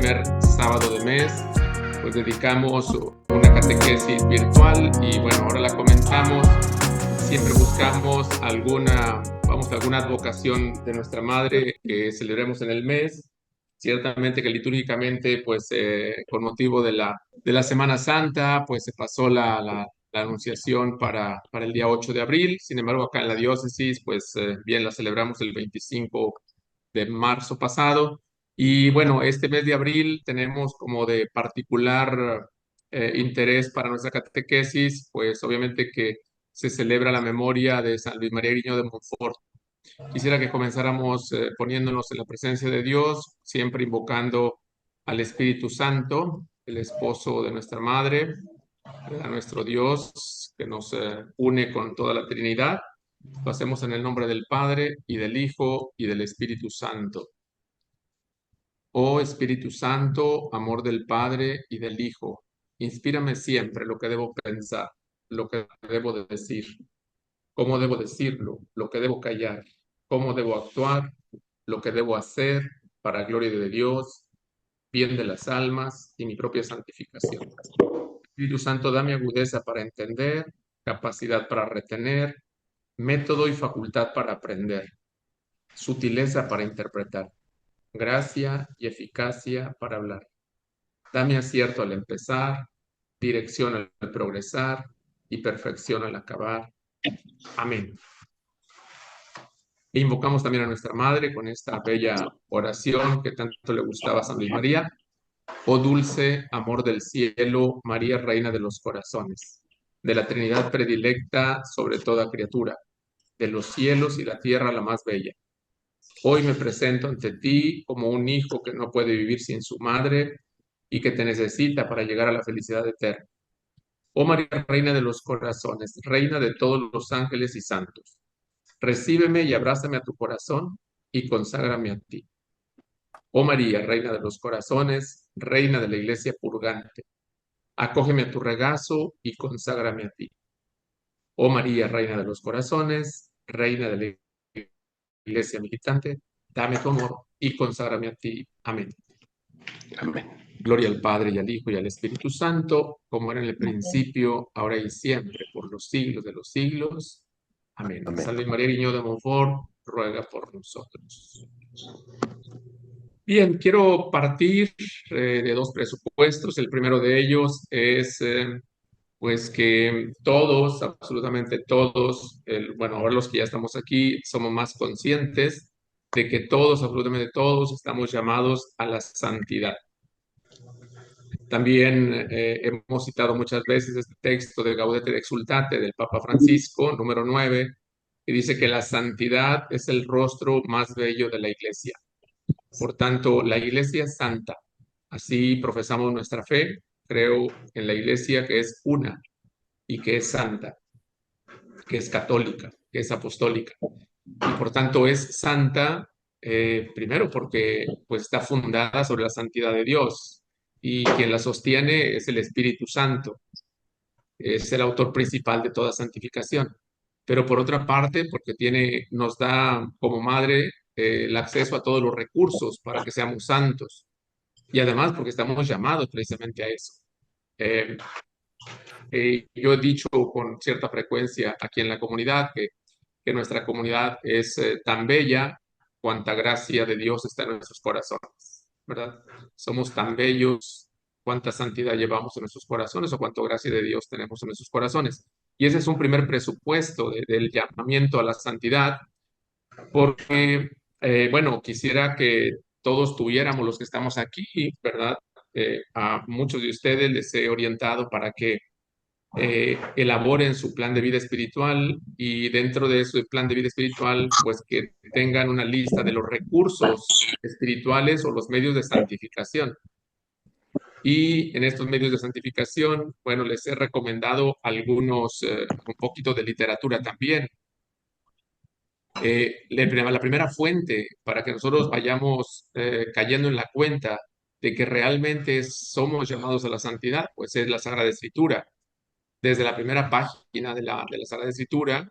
primer sábado de mes, pues dedicamos una catequesis virtual y bueno, ahora la comenzamos. Siempre buscamos alguna advocación de nuestra madre que celebremos en el mes. Ciertamente que litúrgicamente, pues con motivo de la Semana Santa, pues se pasó la anunciación para el día 8 de abril. Sin embargo, acá en la diócesis, pues bien la celebramos el 25 de marzo pasado. Y bueno, este mes de abril tenemos como de particular interés para nuestra catequesis, pues obviamente que se celebra la memoria de San Luis María Griñó de Montfort. Quisiera que comenzáramos poniéndonos en la presencia de Dios, siempre invocando al Espíritu Santo, el esposo de nuestra Madre, a nuestro Dios, que nos une con toda la Trinidad. Lo hacemos en el nombre del Padre, y del Hijo, y del Espíritu Santo. Oh Espíritu Santo, amor del Padre y del Hijo, inspírame siempre lo que debo pensar, lo que debo decir, cómo debo decirlo, lo que debo callar, cómo debo actuar, lo que debo hacer para gloria de Dios, bien de las almas y mi propia santificación. Espíritu Santo, dame agudeza para entender, capacidad para retener, método y facultad para aprender, sutileza para interpretar, gracia y eficacia para hablar. Dame acierto al empezar, dirección al progresar y perfección al acabar. Amén. E invocamos también a nuestra Madre con esta bella oración que tanto le gustaba a San Luis María. Oh dulce amor del cielo, María, Reina de los corazones, de la Trinidad predilecta sobre toda criatura, de los cielos y la tierra la más bella. Hoy me presento ante ti como un hijo que no puede vivir sin su madre y que te necesita para llegar a la felicidad eterna. Oh María, Reina de los corazones, Reina de todos los ángeles y santos, recíbeme y abrázame a tu corazón y conságrame a ti. Oh María, Reina de los corazones, Reina de la Iglesia purgante, acógeme a tu regazo y conságrame a ti. Oh María, Reina de los corazones, Reina de la Iglesia militante, dame tu amor y conságrame a ti. Amén. Amén. Gloria al Padre y al Hijo y al Espíritu Santo, como era en el principio, ahora y siempre, por los siglos de los siglos. Amén. Amén. San Luis María Griñó de Montfort, ruega por nosotros. Bien, quiero partir de dos presupuestos. El primero de ellos es pues que todos, absolutamente todos, bueno, ahora los que ya estamos aquí, somos más conscientes de que todos, absolutamente todos, estamos llamados a la santidad. También hemos citado muchas veces este texto de Gaudete et Exsultate del Papa Francisco, número 9, que dice que la santidad es el rostro más bello de la Iglesia. Por tanto, la Iglesia es santa. Así profesamos nuestra fe. Creo en la Iglesia que es una y que es santa, que es católica, que es apostólica. Y por tanto es santa, primero porque pues, está fundada sobre la santidad de Dios y quien la sostiene es el Espíritu Santo, es el autor principal de toda santificación. Pero por otra parte, porque nos da como madre el acceso a todos los recursos para que seamos santos. Y además porque estamos llamados precisamente a eso. Eh, yo he dicho con cierta frecuencia aquí en la comunidad que nuestra comunidad es tan bella cuanta gracia de Dios está en nuestros corazones, ¿verdad? Somos tan bellos, cuánta santidad llevamos en nuestros corazones o cuánta gracia de Dios tenemos en nuestros corazones. Y ese es un primer presupuesto del llamamiento a la santidad, porque, bueno, quisiera que todos tuviéramos los que estamos aquí, ¿verdad? A muchos de ustedes les he orientado para que elaboren su plan de vida espiritual y dentro de su plan de vida espiritual, pues que tengan una lista de los recursos espirituales o los medios de santificación. Y en estos medios de santificación, bueno, les he recomendado algunos, un poquito de literatura también. La primera fuente para que nosotros vayamos cayendo en la cuenta de que realmente somos llamados a la santidad, pues es la Sagrada Escritura. Desde la primera página de la Sagrada Escritura,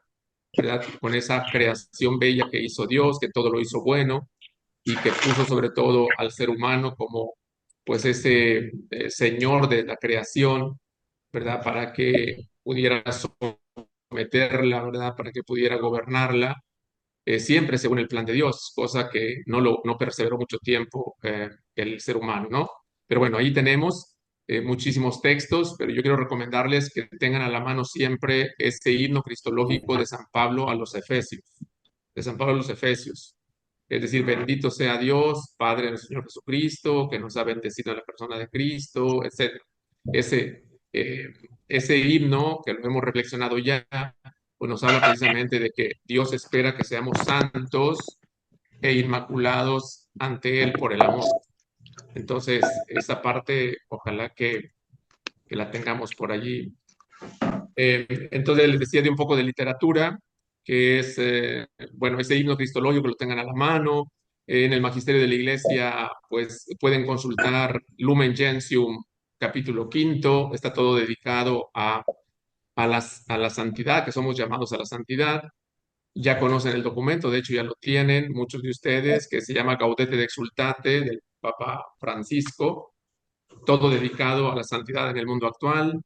¿verdad? Con esa creación bella que hizo Dios, que todo lo hizo bueno y que puso sobre todo al ser humano como pues ese Señor de la creación, ¿verdad? Para que pudiera someterla, ¿verdad? Para que pudiera gobernarla, siempre según el plan de Dios, cosa que no perseveró mucho tiempo el ser humano, ¿no? Pero bueno, ahí tenemos muchísimos textos, pero yo quiero recomendarles que tengan a la mano siempre este himno cristológico de San Pablo a los Efesios, de San Pablo a los Efesios. Es decir, bendito sea Dios, Padre de nuestro Señor Jesucristo, que nos ha bendecido en la persona de Cristo, etc. Ese, eh, ese himno que lo hemos reflexionado ya, pues nos habla precisamente de que Dios espera que seamos santos e inmaculados ante Él por el amor. Entonces, esa parte, ojalá que la tengamos por allí. Entonces les decía de un poco de literatura, que es, bueno, ese himno cristológico que lo tengan a la mano. En el Magisterio de la Iglesia, pues pueden consultar Lumen Gentium, capítulo quinto, está todo dedicado a la santidad, que somos llamados a la santidad. Ya conocen el documento, de hecho ya lo tienen muchos de ustedes, que se llama Gaudete de Exsultate del Papa Francisco, todo dedicado a la santidad en el mundo actual.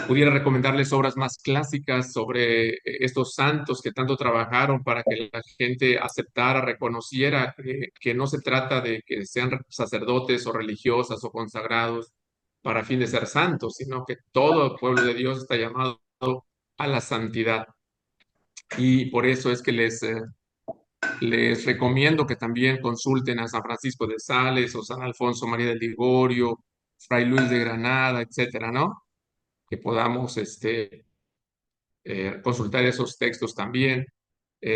Pudiera recomendarles obras más clásicas sobre estos santos que tanto trabajaron para que la gente aceptara, reconociera que no se trata de que sean sacerdotes o religiosas o consagrados para fin de ser santos, sino que todo el pueblo de Dios está llamado a la santidad. Y por eso es que les recomiendo que también consulten a San Francisco de Sales o San Alfonso María del Ligorio, Fray Luis de Granada, etcétera, ¿no? Que podamos consultar esos textos también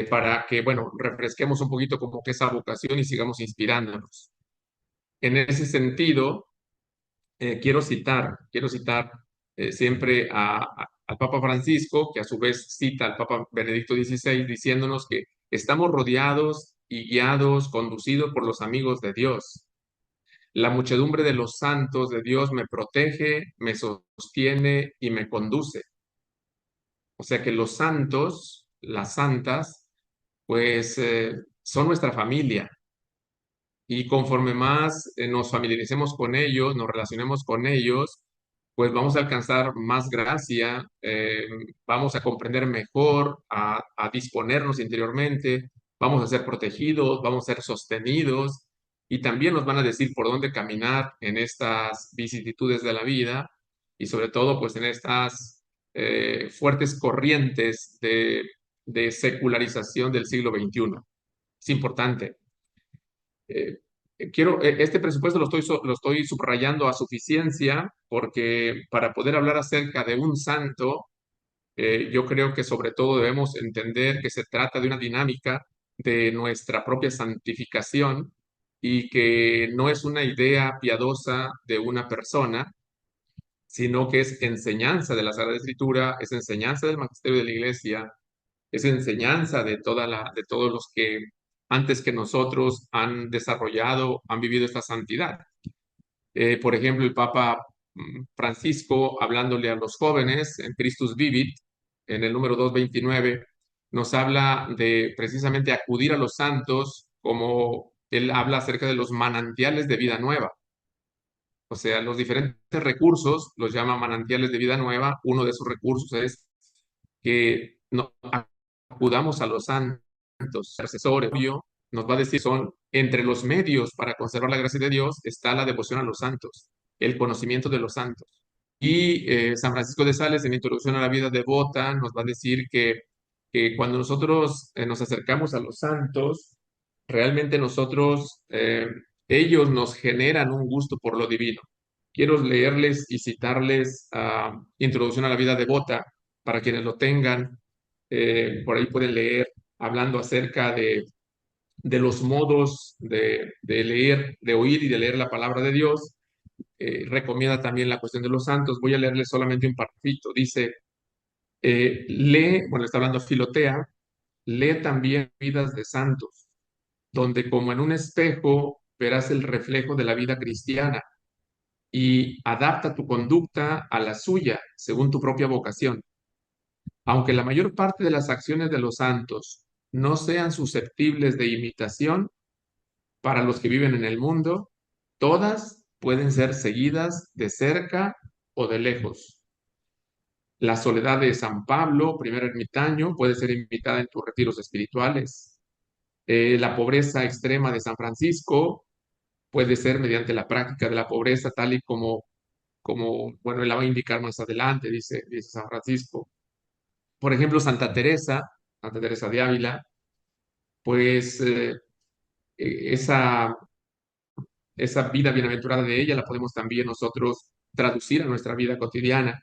para que, bueno, refresquemos un poquito como que esa vocación y sigamos inspirándonos. En ese sentido, quiero citar siempre al Papa Francisco, que a su vez cita al Papa Benedicto XVI, diciéndonos que estamos rodeados y guiados, conducidos por los amigos de Dios. La muchedumbre de los santos de Dios me protege, me sostiene y me conduce. O sea que los santos, las santas, pues son nuestra familia. Y conforme más nos familiaricemos con ellos, nos relacionemos con ellos, pues vamos a alcanzar más gracia, vamos a comprender mejor, a disponernos interiormente, vamos a ser protegidos, vamos a ser sostenidos y también nos van a decir por dónde caminar en estas vicisitudes de la vida y sobre todo pues en estas fuertes corrientes de secularización del siglo XXI. Es importante. Eh, este presupuesto lo estoy subrayando a suficiencia porque para poder hablar acerca de un santo, yo creo que sobre todo debemos entender que se trata de una dinámica de nuestra propia santificación y que no es una idea piadosa de una persona, sino que es enseñanza de la Sagrada Escritura, es enseñanza del magisterio de la Iglesia, es enseñanza de todos los que antes que nosotros han desarrollado, han vivido esta santidad. Por ejemplo, el Papa Francisco, hablándole a los jóvenes en Christus Vivit, en el número 229, nos habla de precisamente acudir a los santos como él habla acerca de los manantiales de vida nueva. O sea, los diferentes recursos los llama manantiales de vida nueva. Uno de esos recursos es que no, acudamos a los santos, intercesores, nos va a decir son entre los medios para conservar la gracia de Dios está la devoción a los santos, el conocimiento de los santos. Y San Francisco de Sales, en Introducción a la Vida Devota, nos va a decir que cuando nosotros nos acercamos a los santos, realmente ellos nos generan un gusto por lo divino. Quiero leerles y citarles Introducción a la Vida Devota para quienes lo tengan. Por ahí pueden leer hablando acerca de los modos de leer, de oír y de leer la palabra de Dios. Recomienda también la cuestión de los santos. Voy a leerles solamente un parrafito. Dice, lee, bueno, está hablando Filotea, lee también vidas de santos, donde como en un espejo verás el reflejo de la vida cristiana y adapta tu conducta a la suya según tu propia vocación. Aunque la mayor parte de las acciones de los santos no sean susceptibles de imitación para los que viven en el mundo, todas pueden ser seguidas de cerca o de lejos. La soledad de San Pablo, primer ermitaño, puede ser invitada en tus retiros espirituales. La pobreza extrema de San Francisco puede ser mediante la práctica de la pobreza, tal y como bueno, él la va a indicar más adelante, dice San Francisco. Por ejemplo, Santa Teresa de Ávila, pues esa, esa vida bienaventurada de ella la podemos también nosotros traducir a nuestra vida cotidiana,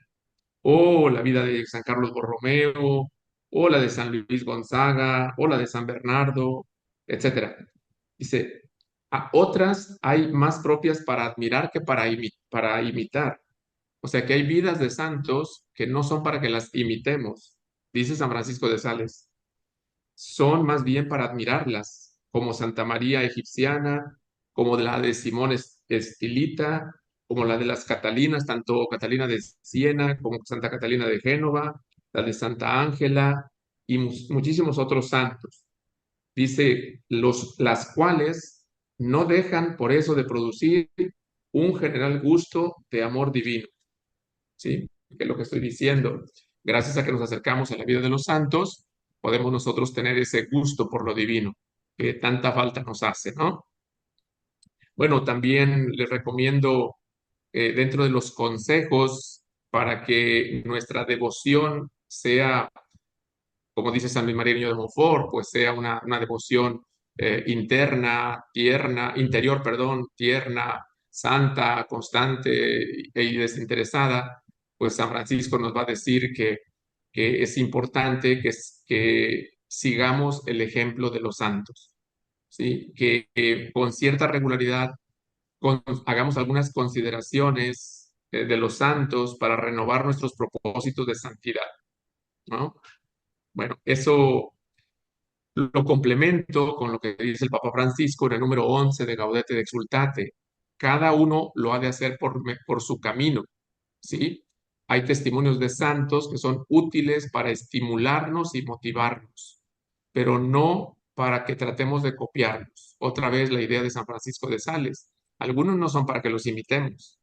o la vida de San Carlos Borromeo, o la de San Luis Gonzaga, o la de San Bernardo, etcétera. Dice, a otras hay más propias para admirar que para imitar. O sea que hay vidas de santos que no son para que las imitemos, dice San Francisco de Sales, son más bien para admirarlas, como Santa María Egipciana, como la de Simón Estilita, como la de las Catalinas, tanto Catalina de Siena como Santa Catalina de Génova, la de Santa Ángela y muchísimos otros santos. Dice, las cuales no dejan por eso de producir un general gusto de amor divino. ¿Sí? Que es lo que estoy diciendo. Gracias a que nos acercamos a la vida de los santos, podemos nosotros tener ese gusto por lo divino que tanta falta nos hace, ¿no? Bueno, también les recomiendo dentro de los consejos para que nuestra devoción sea, como dice San Luis María Niño de Montfort, pues sea una devoción interior, perdón, tierna, santa, constante y desinteresada. Pues San Francisco nos va a decir que es importante que sigamos el ejemplo de los santos, ¿sí? Que con cierta regularidad hagamos algunas consideraciones de los santos para renovar nuestros propósitos de santidad, ¿no? Bueno, eso lo complemento con lo que dice el Papa Francisco en el número 11 de Gaudete de Exultate. Cada uno lo ha de hacer por su camino, ¿sí? Hay testimonios de santos que son útiles para estimularnos y motivarnos, pero no para que tratemos de copiarlos. Otra vez la idea de San Francisco de Sales. Algunos no son para que los imitemos,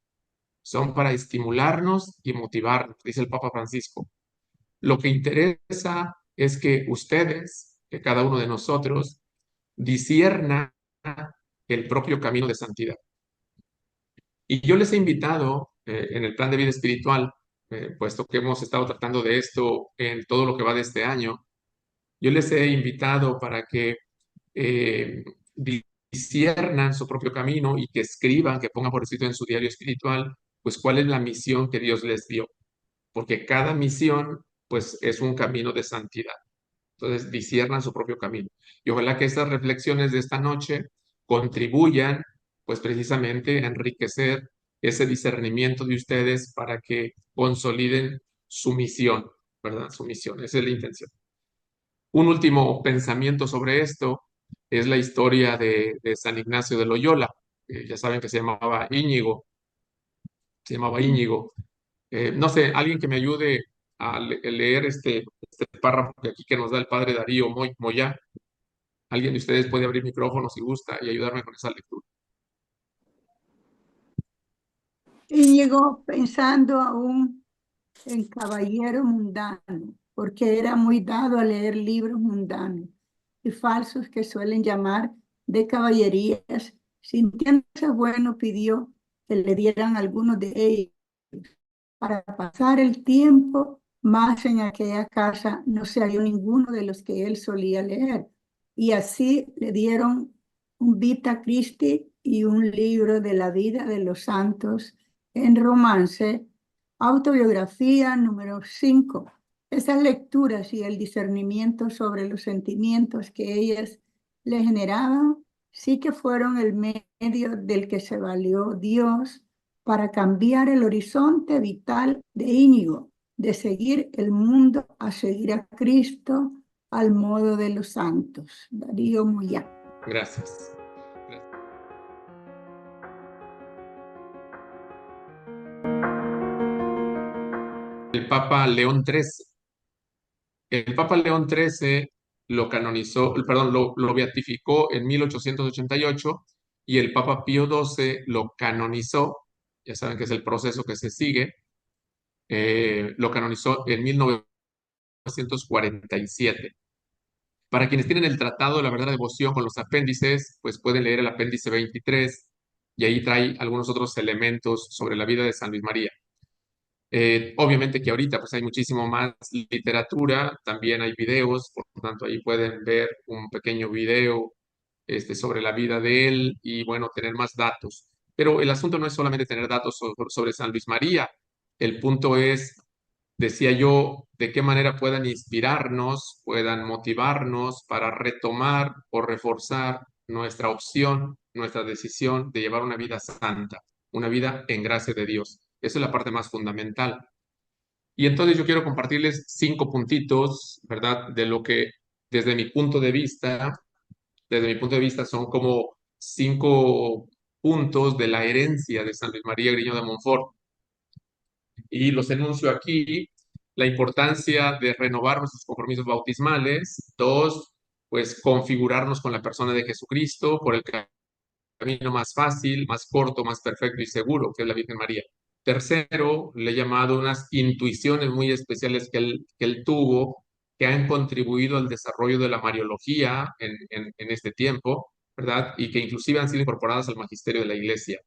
son para estimularnos y motivarnos, dice el Papa Francisco. Lo que interesa es que ustedes, que cada uno de nosotros, discierna el propio camino de santidad. Y yo les he invitado en el plan de vida espiritual, puesto que hemos estado tratando de esto en todo lo que va de este año, yo les he invitado para que eh, disciernan su propio camino y que escriban, que pongan por escrito en su diario espiritual, pues cuál es la misión que Dios les dio, porque cada misión, pues es un camino de santidad. Entonces, disciernan su propio camino. Y ojalá que estas reflexiones de esta noche contribuyan, pues precisamente a enriquecer ese discernimiento de ustedes para que consoliden su misión, ¿verdad? Su misión, esa es la intención. Un último pensamiento sobre esto es la historia de San Ignacio de Loyola. Ya saben que se llamaba Íñigo. No sé, alguien que me ayude a leer este párrafo que aquí que nos da el padre Darío Moya. Alguien de ustedes puede abrir micrófono si gusta y ayudarme con esa lectura. Íñigo pensando aún en caballero mundano, porque era muy dado a leer libros mundanos y falsos que suelen llamar de caballerías. Sintiéndose bueno, pidió que le dieran algunos de ellos para pasar el tiempo, más en aquella casa no se halló ninguno de los que él solía leer. Y así le dieron un Vita Christi y un libro de la vida de los santos en romance, autobiografía número 5. Esas lecturas y el discernimiento sobre los sentimientos que ellas le generaban, sí que fueron el medio del que se valió Dios para cambiar el horizonte vital de Íñigo, de seguir el mundo a seguir a Cristo al modo de los santos. Darío Moya. Gracias. El Papa León XIII. El Papa León XIII lo canonizó, perdón, lo beatificó en 1888 y el Papa Pío XII lo canonizó. Ya saben que es el proceso que se sigue. Lo canonizó en 1947. Para quienes tienen el Tratado de la Verdadera Devoción con los apéndices, pues pueden leer el apéndice 23 y ahí trae algunos otros elementos sobre la vida de San Luis María. Obviamente que ahorita pues hay muchísimo más literatura, también hay videos, por lo tanto ahí pueden ver un pequeño video sobre la vida de él y bueno, tener más datos. Pero el asunto no es solamente tener datos sobre San Luis María, el punto es, decía yo, de qué manera puedan inspirarnos, puedan motivarnos para retomar o reforzar nuestra opción, nuestra decisión de llevar una vida santa, una vida en gracia de Dios. Esa es la parte más fundamental. Y entonces yo quiero compartirles 5 puntitos, ¿verdad? De lo que desde mi punto de vista, desde mi punto de vista son como 5 puntos de la herencia de San Luis María Griñón de Montfort. Y los enuncio aquí: la importancia de renovar nuestros compromisos bautismales. 2, pues configurarnos con la persona de Jesucristo por el camino más fácil, más corto, más perfecto y seguro, que es la Virgen María. Tercero, le he llamado unas intuiciones muy especiales que él tuvo, que han contribuido al desarrollo de la Mariología en este tiempo, ¿verdad? Y que inclusive han sido incorporadas al magisterio de la Iglesia.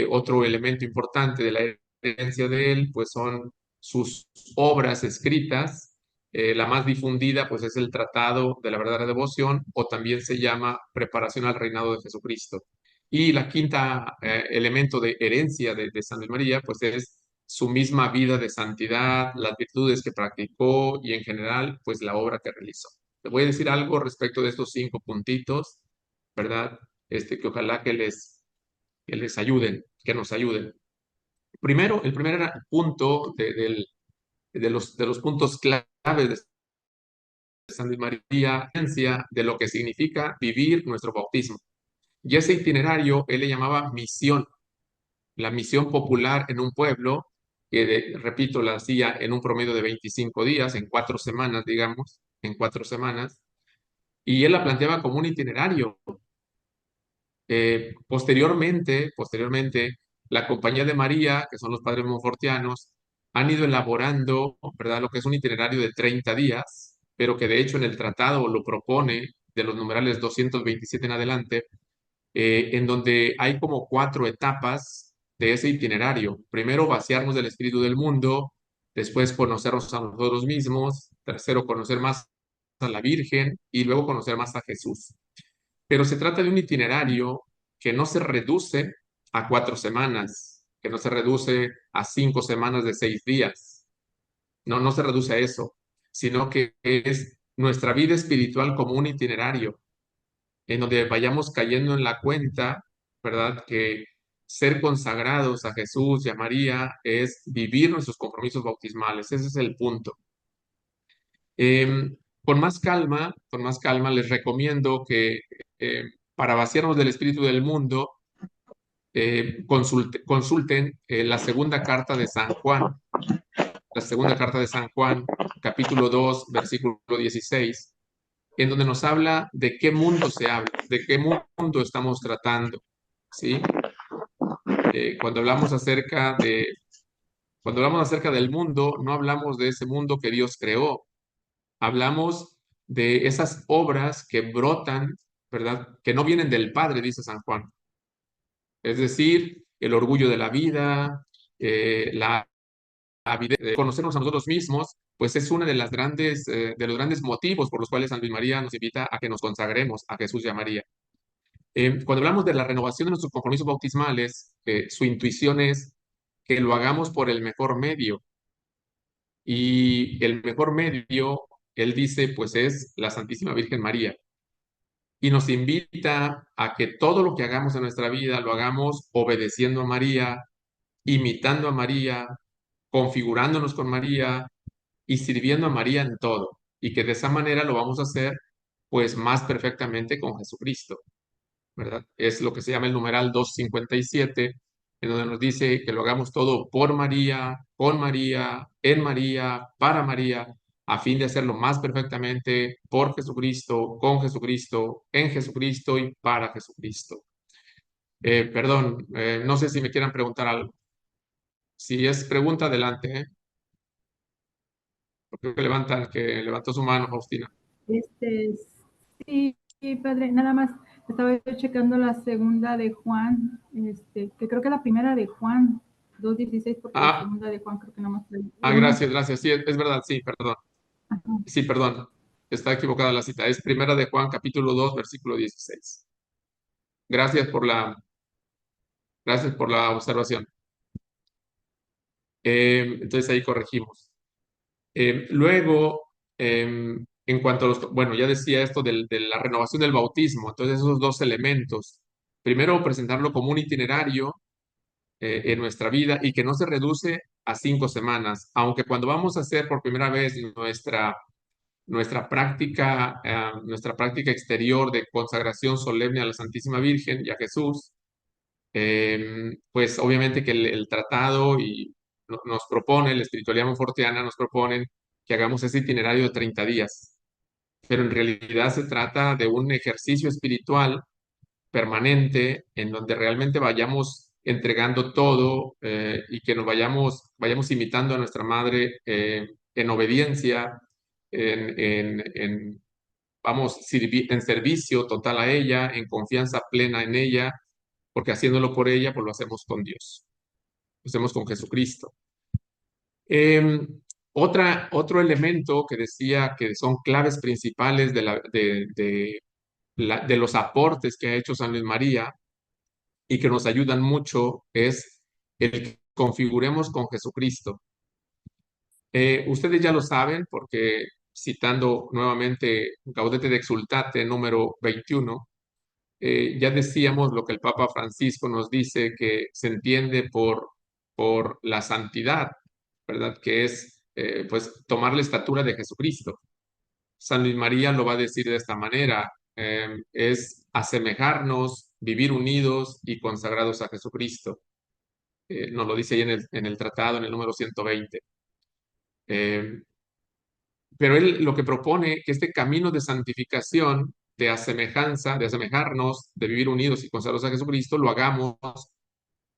Otro elemento importante de la herencia de él, pues son sus obras escritas. La más difundida, pues es el Tratado de la Verdadera Devoción, o también se llama Preparación al Reinado de Jesucristo. Y la quinta elemento de herencia de San Luis María, pues es su misma vida de santidad, las virtudes que practicó y en general, pues la obra que realizó. Les voy a decir algo respecto de estos 5 puntitos, ¿verdad? Que ojalá que les ayuden, que nos ayuden. Primero, el primer punto de los puntos claves de San Luis María, de lo que significa vivir nuestro bautismo. Y ese itinerario él le llamaba misión, la misión popular en un pueblo, que repito, la hacía en un promedio de 25 días, en 4 semanas, digamos, en 4 semanas, y él la planteaba como un itinerario. Posteriormente, la Compañía de María, que son los padres monfortianos, han ido elaborando, ¿verdad?, lo que es un itinerario de 30 días, pero que de hecho en el tratado lo propone de los numerales 227 en adelante, en donde hay como 4 etapas de ese itinerario. Primero, vaciarnos del espíritu del mundo; después, conocernos a nosotros mismos; tercero, conocer más a la Virgen; y luego conocer más a Jesús. Pero se trata de un itinerario que no se reduce a 4 semanas, que no se reduce a 5 semanas de 6 días. No, no se reduce a eso, sino que es nuestra vida espiritual como un itinerario en donde vayamos cayendo en la cuenta, ¿verdad? Que ser consagrados a Jesús y a María es vivir nuestros compromisos bautismales. Ese es el punto. Con más calma, les recomiendo que eh, para vaciarnos del espíritu del mundo, consulten la segunda carta de San Juan, la segunda carta de San Juan, capítulo 2, versículo 16, en donde nos habla de qué mundo se habla, de qué mundo estamos tratando, ¿sí? Cuando hablamos acerca del mundo, no hablamos de ese mundo que Dios creó. Hablamos de esas obras que brotan, ¿verdad? Que no vienen del Padre, dice San Juan. Es decir, el orgullo de la vida, la avidez de conocernos a nosotros mismos, pues es uno de los grandes motivos por los cuales San Luis María nos invita a que nos consagremos a Jesús y a María. Cuando hablamos de la renovación de nuestros compromisos bautismales, su intuición es que lo hagamos por el mejor medio. Y el mejor medio, él dice, pues es la Santísima Virgen María. Y nos invita a que todo lo que hagamos en nuestra vida lo hagamos obedeciendo a María, imitando a María, configurándonos con María y sirviendo a María en todo. Y que de esa manera lo vamos a hacer pues más perfectamente con Jesucristo, ¿verdad? Es lo que se llama el numeral 257, en donde nos dice que lo hagamos todo por María, con María, en María, para María, a fin de hacerlo más perfectamente por Jesucristo, con Jesucristo, en Jesucristo y para Jesucristo. Perdón, no sé si me quieran preguntar algo. Si es pregunta, adelante, ¿eh? Creo que levantó su mano, Faustina. Este, sí, sí, padre, nada más estaba yo checando la segunda de Juan, que creo que la primera de Juan 2:16, porque la Ah, segunda de Juan creo que nada más trae uno. gracias, gracias. Sí, es verdad, sí, perdón. Ajá. Sí, perdón. Está equivocada la cita. Es Primera de Juan, capítulo 2, versículo 16. Gracias gracias por la observación. Entonces ahí corregimos. Luego, en cuanto a bueno, ya decía esto de la renovación del bautismo, entonces esos dos elementos. Primero, presentarlo como un itinerario en nuestra vida y que no se reduce a 5 semanas, aunque cuando vamos a hacer por primera vez nuestra práctica exterior de consagración solemne a la Santísima Virgen y a Jesús, pues obviamente que el tratado y nos propone, la espiritualidad monfortiana nos proponen que hagamos ese itinerario de 30 días, pero en realidad se trata de un ejercicio espiritual permanente en donde realmente vayamos entregando todo y que nos vayamos imitando a nuestra madre en obediencia, vamos, en servicio total a ella, en confianza plena en ella, porque haciéndolo por ella, pues lo hacemos con Dios, lo hacemos con Jesucristo. Eh, otro elemento que decía que son claves principales de los aportes que ha hecho San Luis María y que nos ayudan mucho es el que configuremos con Jesucristo. Ustedes ya lo saben porque citando nuevamente Gaudete de Exultate número 21, ya decíamos lo que el Papa Francisco nos dice que se entiende por la santidad, ¿verdad? Que es pues tomar la estatura de Jesucristo. San Luis María lo va a decir de esta manera, es asemejarnos, vivir unidos y consagrados a Jesucristo. Nos lo dice ahí en el tratado, en el número 120. Eh, pero él lo que propone que este camino de santificación, de asemejanza, de asemejarnos, de vivir unidos y consagrados a Jesucristo, lo hagamos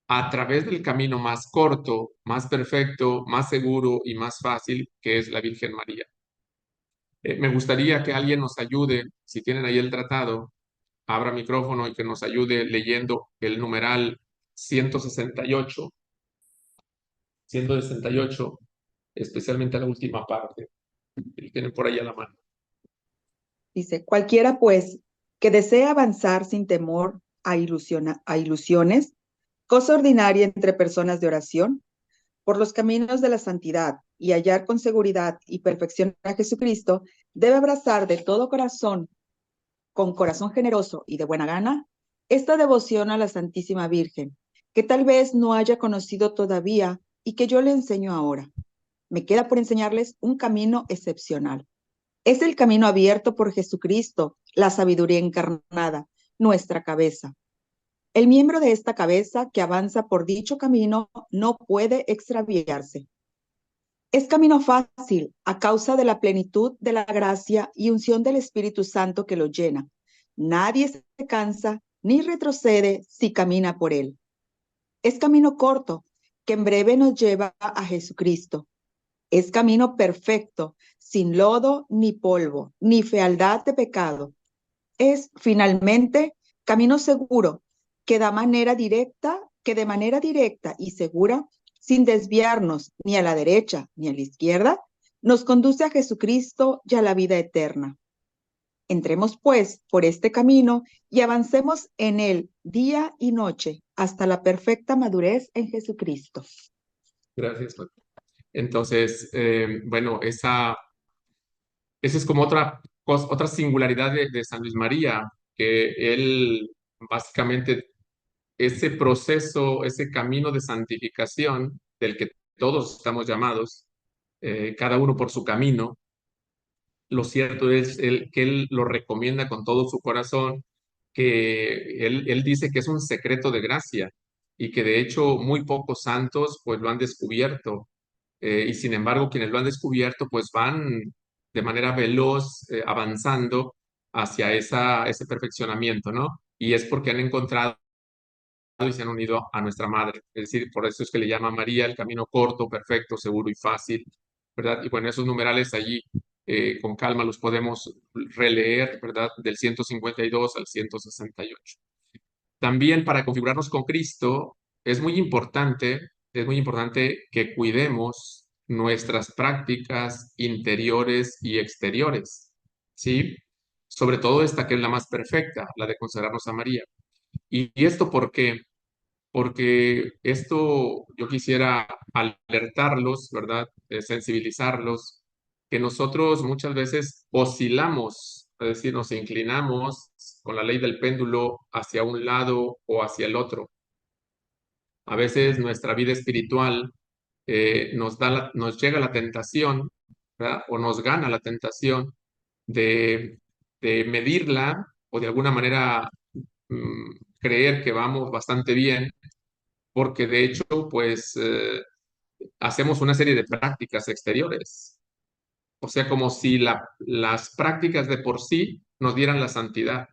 a través del camino más corto, más perfecto, más seguro y más fácil, que es la Virgen María. Me gustaría que alguien nos ayude, si tienen ahí el tratado, abra micrófono y que nos ayude leyendo el numeral 168, 168, especialmente la última parte, que tienen por ahí a la mano. Dice, cualquiera pues que desea avanzar sin temor a ilusiones, cosa ordinaria entre personas de oración, por los caminos de la santidad y hallar con seguridad y perfección a Jesucristo, debe abrazar de todo corazón, con corazón generoso y de buena gana, esta devoción a la Santísima Virgen, que tal vez no haya conocido todavía y que yo le enseño ahora. Me queda por enseñarles un camino excepcional. Es el camino abierto por Jesucristo, la sabiduría encarnada, nuestra cabeza. El miembro de esta cabeza que avanza por dicho camino no puede extraviarse. Es camino fácil a causa de la plenitud de la gracia y unción del Espíritu Santo que lo llena. Nadie se cansa ni retrocede si camina por él. Es camino corto que en breve nos lleva a Jesucristo. Es camino perfecto, sin lodo ni polvo, ni fealdad de pecado. Es finalmente camino seguro que de manera directa y segura, sin desviarnos ni a la derecha ni a la izquierda, nos conduce a Jesucristo y a la vida eterna. Entremos pues por este camino y avancemos en él día y noche hasta la perfecta madurez en Jesucristo. Gracias, Paco. Entonces, bueno, esa es como otra singularidad de San Luis María, que él básicamente ese proceso, ese camino de santificación del que todos estamos llamados, cada uno por su camino, lo cierto es que él lo recomienda con todo su corazón, que él dice que es un secreto de gracia y que de hecho muy pocos santos pues lo han descubierto y sin embargo quienes lo han descubierto pues van de manera veloz avanzando hacia ese perfeccionamiento, ¿no? Y es porque han encontrado y se han unido a nuestra madre. Es decir, por eso es que le llama María el camino corto, perfecto, seguro y fácil, ¿verdad? Y bueno, esos numerales allí, con calma, los podemos releer, ¿verdad? Del 152 al 168. También para configurarnos con Cristo es muy importante que cuidemos nuestras prácticas interiores y exteriores, ¿sí? Sobre todo esta que es la más perfecta, la de consagrarnos a María. ¿Y esto por qué? Porque esto yo quisiera alertarlos, ¿verdad? Sensibilizarlos, que nosotros muchas veces oscilamos, es decir, nos inclinamos con la ley del péndulo hacia un lado o hacia el otro. A veces nuestra vida espiritual nos llega la tentación, ¿verdad? O nos gana la tentación de, de medirla o de alguna manera creer que vamos bastante bien porque de hecho, pues hacemos una serie de prácticas exteriores. O sea, como si las prácticas de por sí nos dieran la santidad.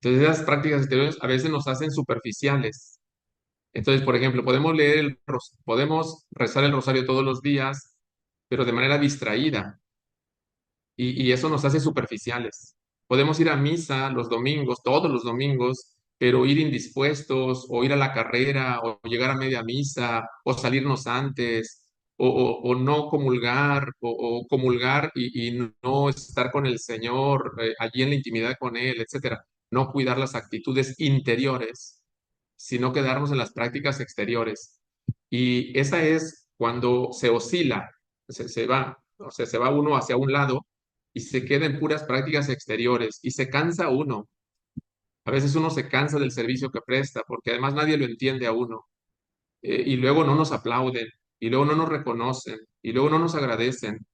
Entonces, esas prácticas exteriores a veces nos hacen superficiales. Entonces, por ejemplo, podemos rezar el rosario todos los días, pero de manera distraída. Y eso nos hace superficiales. Podemos ir a misa los domingos, todos los domingos, pero ir indispuestos o ir a la carrera o llegar a media misa o salirnos antes o no comulgar o comulgar y no estar con el Señor allí en la intimidad con Él, etcétera. No cuidar las actitudes interiores, sino quedarnos en las prácticas exteriores. Y esa es cuando se oscila, se va, o sea, se va uno hacia un lado y se queda en puras prácticas exteriores y se cansa uno. A veces uno se cansa del servicio que presta porque además nadie lo entiende a uno. Y luego no nos aplauden y luego no nos reconocen y luego no nos agradecen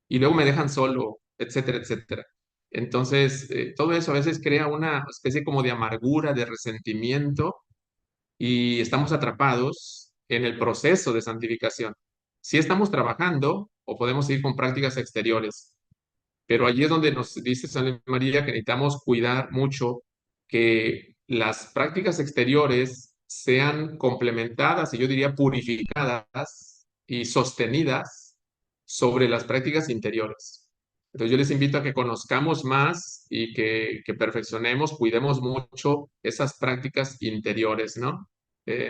y luego me dejan solo, etcétera, etcétera. Entonces, todo eso a veces crea una especie como de amargura, de resentimiento y estamos atrapados en el proceso de santificación. Si estamos trabajando o podemos ir con prácticas exteriores, pero allí es donde nos dice San Luis María que necesitamos cuidar mucho que las prácticas exteriores sean complementadas y yo diría purificadas y sostenidas sobre las prácticas interiores. Entonces yo les invito a que conozcamos más y que perfeccionemos, cuidemos mucho esas prácticas interiores, ¿no?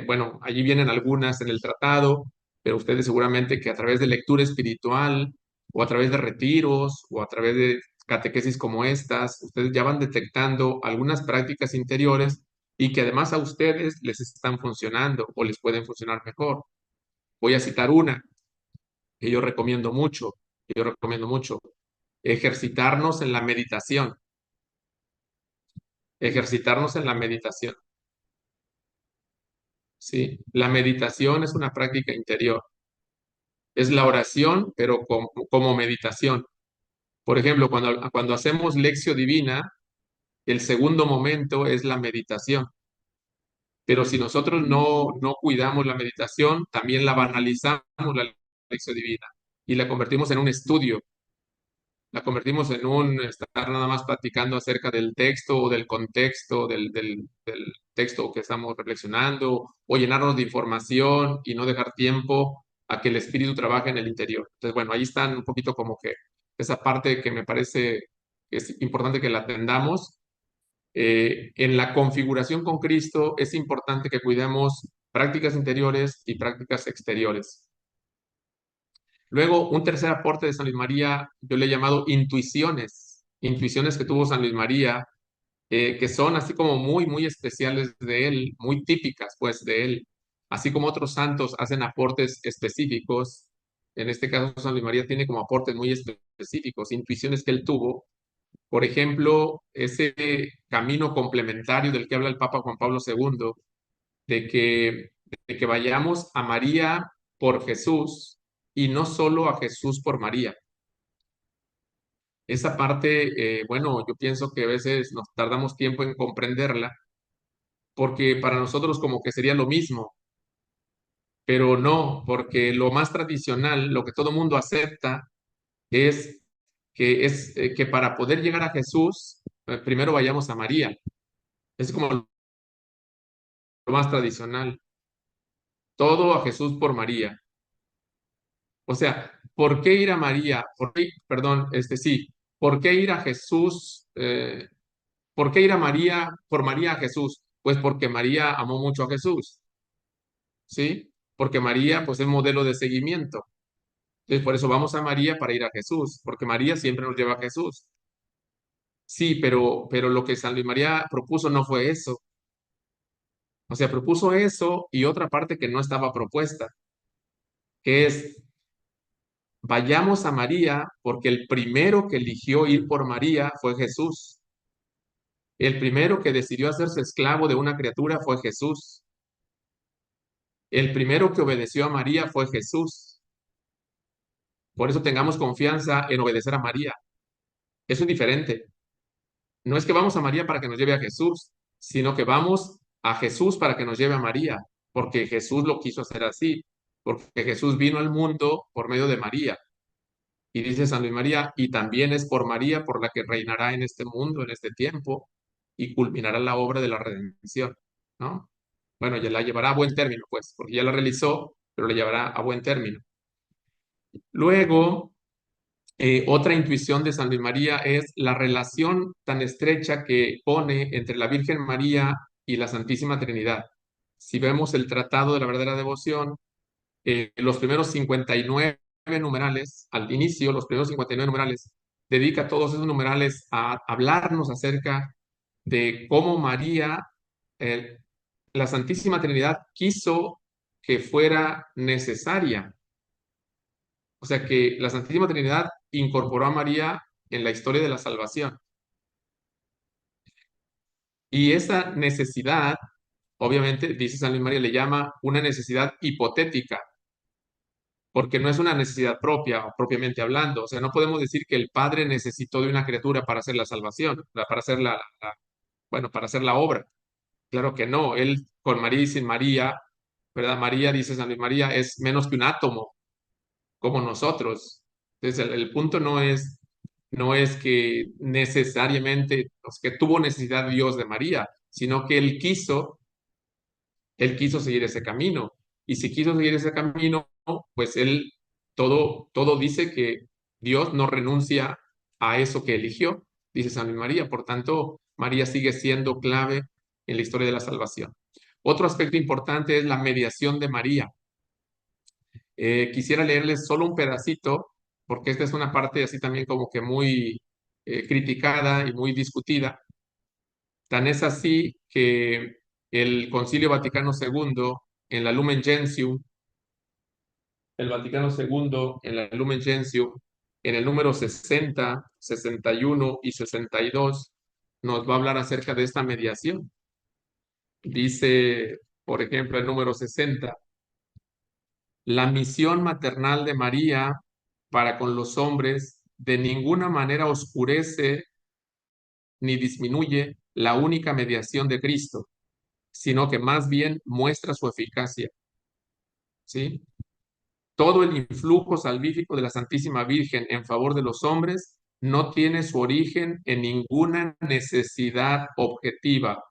Bueno, allí vienen algunas en el tratado, pero ustedes seguramente que a través de lectura espiritual, o a través de retiros o a través de catequesis como estas, ustedes ya van detectando algunas prácticas interiores y que además a ustedes les están funcionando o les pueden funcionar mejor. Voy a citar una que yo recomiendo mucho, ejercitarnos en la meditación, ejercitarnos en la meditación. Sí, la meditación es una práctica interior, es la oración, pero como meditación. Por ejemplo, cuando hacemos lección divina, el segundo momento es la meditación. Pero si nosotros no cuidamos la meditación, también la banalizamos la lección divina y la convertimos en un estudio, la convertimos en un estar nada más platicando acerca del texto o del contexto del texto que estamos reflexionando o llenarnos de información y no dejar tiempo a que el espíritu trabaje en el interior. Entonces, bueno, ahí están un poquito como que esa parte que me parece que es importante que la atendamos en la configuración con Cristo es importante que cuidemos prácticas interiores y prácticas exteriores. Luego, un tercer aporte de San Luis María, yo le he llamado intuiciones, intuiciones que tuvo San Luis María, que son así como muy, muy especiales de él, muy típicas pues de él, así como otros santos hacen aportes específicos. En este caso, San Luis María tiene como aportes muy específicos, intuiciones que él tuvo. Por ejemplo, ese camino complementario del que habla el Papa Juan Pablo II, de que, de que vayamos a María por Jesús y no solo a Jesús por María. Esa parte, bueno, yo pienso que a veces nos tardamos tiempo en comprenderla, porque para nosotros como que sería lo mismo, pero no, porque lo más tradicional, lo que todo mundo acepta, es que para poder llegar a Jesús, primero vayamos a María. Es como más tradicional. Todo a Jesús por María. O sea, ¿por qué ir a María? Perdón, sí, ¿por qué ir a Jesús? ¿Por qué ir a María, por María a Jesús? Pues porque María amó mucho a Jesús, ¿sí? Porque María, pues, es modelo de seguimiento. Entonces, por eso vamos a María para ir a Jesús, porque María siempre nos lleva a Jesús. Sí, pero lo que San Luis María propuso no fue eso. O sea, propuso eso y otra parte que no estaba propuesta, que es, vayamos a María porque el primero que eligió ir por María fue Jesús. El primero que decidió hacerse esclavo de una criatura fue Jesús. El primero que obedeció a María fue Jesús. Por eso tengamos confianza en obedecer a María. Eso es diferente. No es que vamos a María para que nos lleve a Jesús, sino que vamos a Jesús para que nos lleve a María, porque Jesús lo quiso hacer así, porque Jesús vino al mundo por medio de María. Y dice San Luis María, y también es por María por la que reinará en este mundo, en este tiempo, y culminará la obra de la redención, ¿no? Bueno, ya la llevará a buen término, pues, porque ya la realizó, pero la llevará a buen término. Luego, otra intuición de San Luis María es la relación tan estrecha que pone entre la Virgen María y la Santísima Trinidad. Si vemos el Tratado de la Verdadera Devoción, los primeros 59 numerales, al inicio, los primeros 59 numerales, dedica todos esos numerales a hablarnos acerca de cómo María, eh, la Santísima Trinidad, quiso que fuera necesaria. O sea que la Santísima Trinidad incorporó a María en la historia de la salvación. Y esa necesidad, obviamente, dice San Luis María, le llama una necesidad hipotética, porque no es una necesidad propia, propiamente hablando. O sea, no podemos decir que el Padre necesitó de una criatura para hacer la salvación, para hacer bueno, para hacer la obra. Claro que no. Él con María y sin María, ¿verdad? María, dice San Luis María, es menos que un átomo, como nosotros. Entonces, el punto no es que necesariamente, pues, que tuvo necesidad Dios de María, sino que él quiso seguir ese camino. Y si quiso seguir ese camino, pues todo dice que Dios no renuncia a eso que eligió, dice San Luis María. Por tanto, María sigue siendo clave en la historia de la salvación. Otro aspecto importante es la mediación de María. Quisiera leerles solo un pedacito, porque esta es una parte así también como que muy criticada y muy discutida. Tan es así que el Concilio Vaticano II, en la Lumen Gentium, el Vaticano II, en la Lumen Gentium, en el número 60, 61 y 62, nos va a hablar acerca de esta mediación. Dice, por ejemplo, el número 60, la misión maternal de María para con los hombres de ninguna manera oscurece ni disminuye la única mediación de Cristo, sino que más bien muestra su eficacia. ¿Sí? Todo el influjo salvífico de la Santísima Virgen en favor de los hombres no tiene su origen en ninguna necesidad objetiva,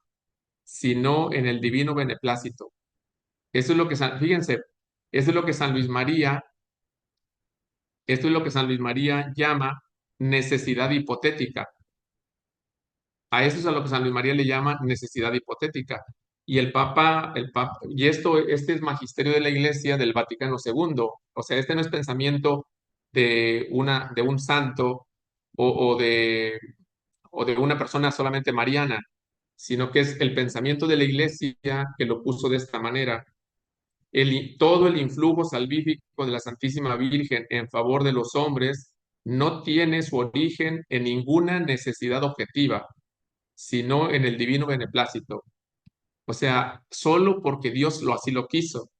sino en el divino beneplácito. Eso es lo que fíjense, eso es lo que San Luis María, esto es lo que San Luis María llama necesidad hipotética. A eso es a lo que San Luis María le llama necesidad hipotética. Y y este es magisterio de la Iglesia del Vaticano II. O sea, este no es pensamiento de un santo o de una persona solamente mariana, sino que es el pensamiento de la Iglesia que lo puso de esta manera. Todo el influjo salvífico de la Santísima Virgen en favor de los hombres no tiene su origen en ninguna necesidad objetiva, sino en el divino beneplácito. O sea, solo porque Dios así lo quiso,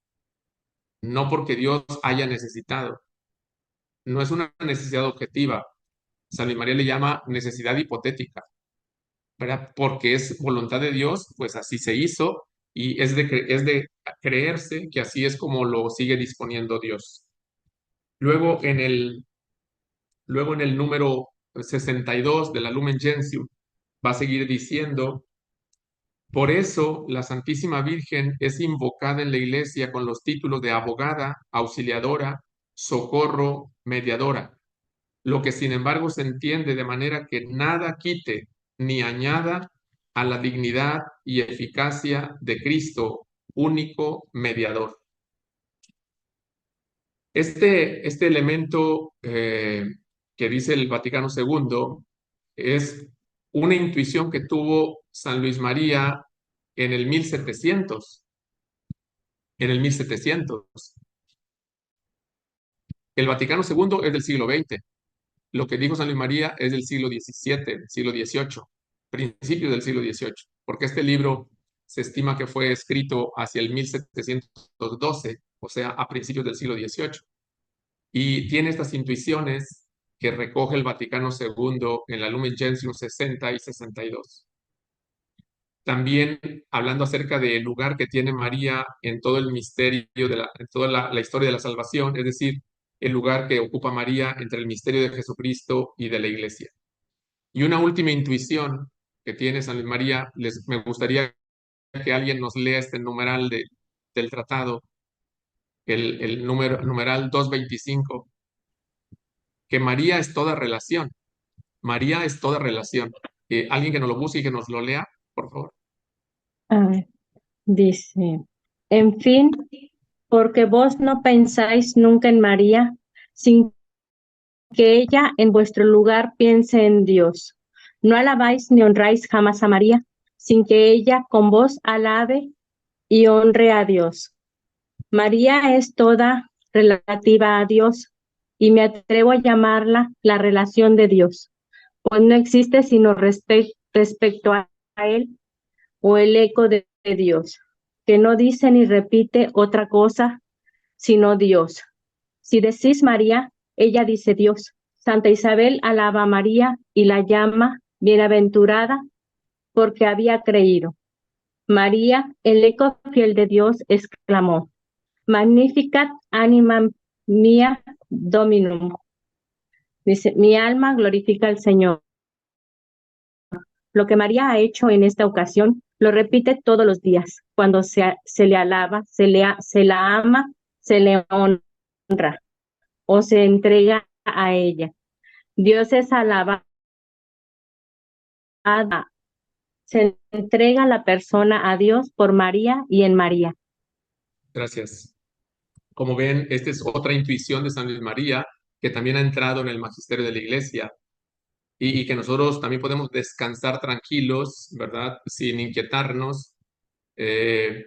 no porque Dios haya necesitado. No es una necesidad objetiva. San Luis María le llama necesidad hipotética, ¿verdad? Porque es voluntad de Dios, pues así se hizo y es de creerse que así es como lo sigue disponiendo Dios. Luego en el número 62 de la Lumen Gentium va a seguir diciendo Por eso la Santísima Virgen es invocada en la Iglesia con los títulos de abogada, auxiliadora, socorro, mediadora, lo que sin embargo se entiende de manera que nada quite ni añada a la dignidad y eficacia de Cristo, único mediador. Este elemento que dice el Vaticano II es una intuición que tuvo San Luis María en el 1700. En el 1700. El Vaticano II es del siglo XX. Lo que dijo San Luis María es del siglo XVII, siglo XVIII, principios del siglo XVIII, porque este libro se estima que fue escrito hacia el 1712, o sea, a principios del siglo XVIII. Y tiene estas intuiciones que recoge el Vaticano II en la Lumen Gentium 60 y 62. También hablando acerca del lugar que tiene María en todo el misterio, en toda la historia de la salvación, es decir, el lugar que ocupa María entre el misterio de Jesucristo y de la Iglesia. Y una última intuición que tiene San Luis María, me gustaría que alguien nos lea este numeral del tratado, el numeral 225, que María es toda relación. María es toda relación. Alguien que nos lo busque y que nos lo lea, por favor. A ver, dice, en fin, porque vos no pensáis nunca en María, sin que ella en vuestro lugar piense en Dios. No alabáis ni honráis jamás a María, sin que ella con vos alabe y honre a Dios. María es toda relativa a Dios, y me atrevo a llamarla la relación de Dios, pues no existe sino respecto a Él, o el eco de Dios, que no dice ni repite otra cosa sino Dios. Si decís María, ella dice Dios. Santa Isabel alaba a María y la llama bienaventurada porque había creído. María, el eco fiel de Dios, exclamó, Magnificat anima mia Dominum. Dice, mi alma glorifica al Señor. Lo que María ha hecho en esta ocasión lo repite todos los días, cuando se le alaba, se la ama, se le honra o se entrega a ella. Dios es alabado, se entrega la persona a Dios por María y en María. Gracias. Como ven, esta es otra intuición de San Luis María que también ha entrado en el magisterio de la Iglesia y que nosotros también podemos descansar tranquilos, ¿verdad? Sin inquietarnos,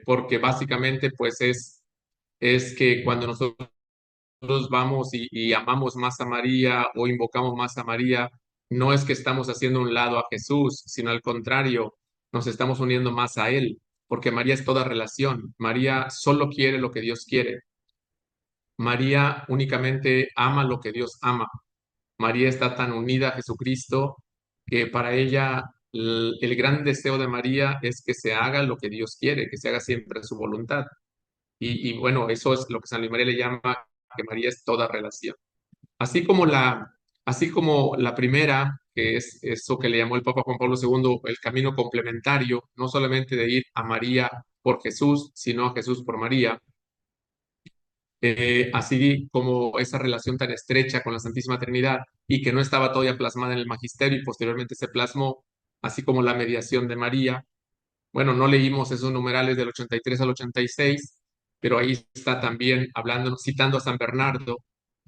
porque básicamente pues es que cuando nosotros vamos y amamos más a María o invocamos más a María, no es que estamos haciendo un lado a Jesús, sino al contrario, nos estamos uniendo más a Él, porque María es toda relación. María solo quiere lo que Dios quiere. María únicamente ama lo que Dios ama. María está tan unida a Jesucristo que para ella el gran deseo de María es que se haga lo que Dios quiere, que se haga siempre su voluntad. Y bueno, eso es lo que San Luis María le llama que María es toda relación. Así como la primera, que es eso que le llamó el Papa Juan Pablo II, el camino complementario, no solamente de ir a María por Jesús, sino a Jesús por María. Así como esa relación tan estrecha con la Santísima Trinidad y que no estaba todavía plasmada en el magisterio y posteriormente se plasmó, así como la mediación de María. Bueno, no leímos esos numerales del 83 al 86, pero ahí está también hablando, citando a San Bernardo,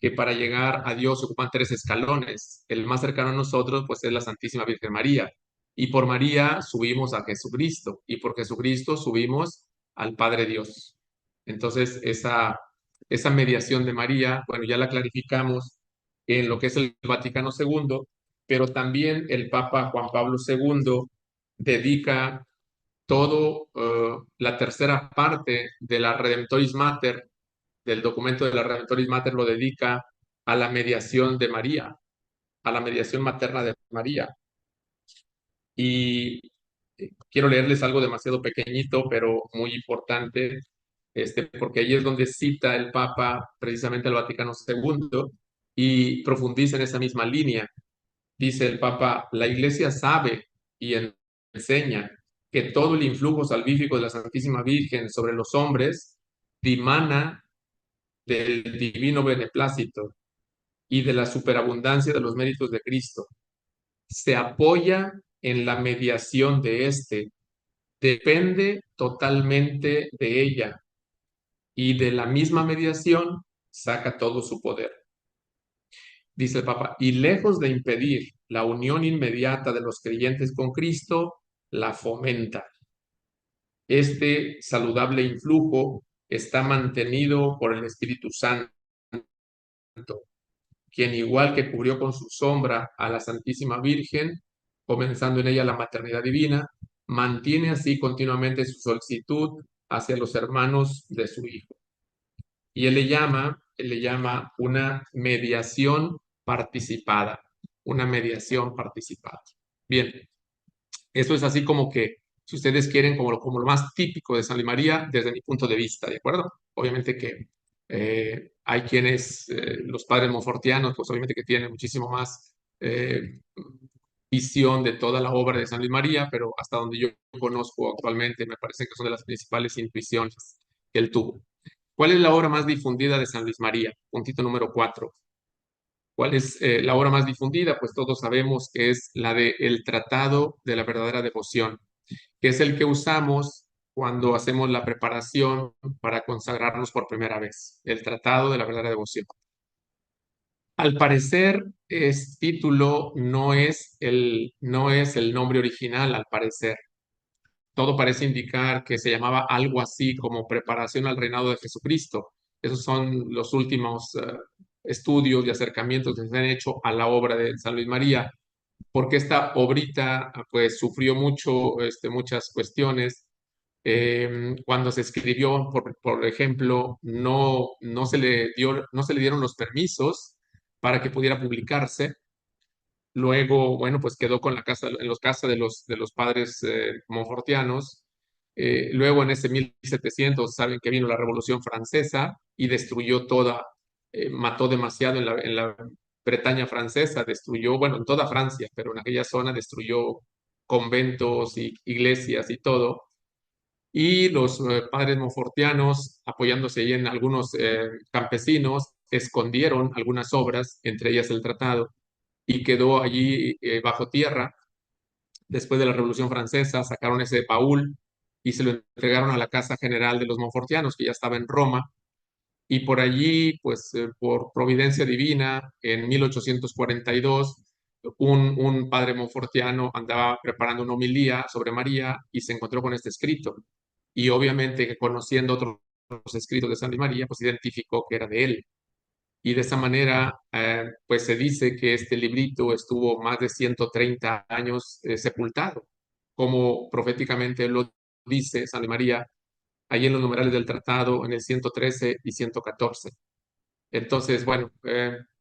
que para llegar a Dios se ocupan 3 escalones. El más cercano a nosotros, pues, es la Santísima Virgen María. Y por María subimos a Jesucristo, y por Jesucristo subimos al Padre Dios. Entonces, esa mediación de María, bueno, ya la clarificamos en lo que es el Vaticano II, pero también el Papa Juan Pablo II dedica todo la tercera parte de la Redemptoris Mater, del documento de la Redemptoris Mater, lo dedica a la mediación de María, a la mediación materna de María. Y quiero leerles algo demasiado pequeñito, pero muy importante, porque ahí es donde cita el Papa precisamente al Vaticano II y profundiza en esa misma línea. Dice el Papa, la Iglesia sabe y enseña que todo el influjo salvífico de la Santísima Virgen sobre los hombres dimana del divino beneplácito y de la superabundancia de los méritos de Cristo. Se apoya en la mediación de éste, depende totalmente de ella y de la misma mediación saca todo su poder. Dice el Papa, y lejos de impedir la unión inmediata de los creyentes con Cristo, la fomenta. Este saludable influjo está mantenido por el Espíritu Santo, quien igual que cubrió con su sombra a la Santísima Virgen, comenzando en ella la maternidad divina, mantiene así continuamente su solicitud hacia los hermanos de su Hijo. Y él le llama una mediación participada, una mediación participada. Bien, eso es así como que, si ustedes quieren, como lo más típico de San Luis María, desde mi punto de vista, ¿de acuerdo? Obviamente que hay quienes, los padres monfortianos, pues obviamente que tienen muchísimo más visión de toda la obra de San Luis María, pero hasta donde yo conozco actualmente, me parece que son de las principales intuiciones que él tuvo. ¿Cuál es la obra más difundida de San Luis María? Puntito número 4. ¿Cuál es la obra más difundida? Pues todos sabemos que es la de El Tratado de la Verdadera Devoción, que es el que usamos cuando hacemos la preparación para consagrarnos por primera vez, el Tratado de la Verdadera Devoción. Al parecer, este título no es el nombre original, al parecer. Todo parece indicar que se llamaba algo así como Preparación al Reinado de Jesucristo. Esos son los últimos estudios y acercamientos que se han hecho a la obra de San Luis María, porque esta obrita pues sufrió muchas cuestiones. Cuando se escribió, por ejemplo, no se le dieron los permisos para que pudiera publicarse. Luego, bueno, pues quedó con en los casas de los padres monfortianos. Luego, en ese 1700, saben que vino la Revolución Francesa y destruyó mató demasiado en la Bretaña francesa, destruyó, bueno, en toda Francia, pero en aquella zona destruyó conventos y iglesias y todo. Y los padres monfortianos, apoyándose ahí en algunos campesinos, escondieron algunas obras, entre ellas el tratado, y quedó allí bajo tierra. Después de la Revolución Francesa, sacaron ese baúl y se lo entregaron a la Casa General de los Monfortianos, que ya estaba en Roma. Y por allí, pues por providencia divina, en 1842, un padre monfortiano andaba preparando una homilía sobre María y se encontró con este escrito. Y obviamente que conociendo otros escritos de San Luis María, pues identificó que era de él. Y de esa manera, pues se dice que este librito estuvo más de 130 años sepultado, como proféticamente lo dice San Luis María, ahí en los numerales del tratado, en el 113 y 114. Entonces, bueno,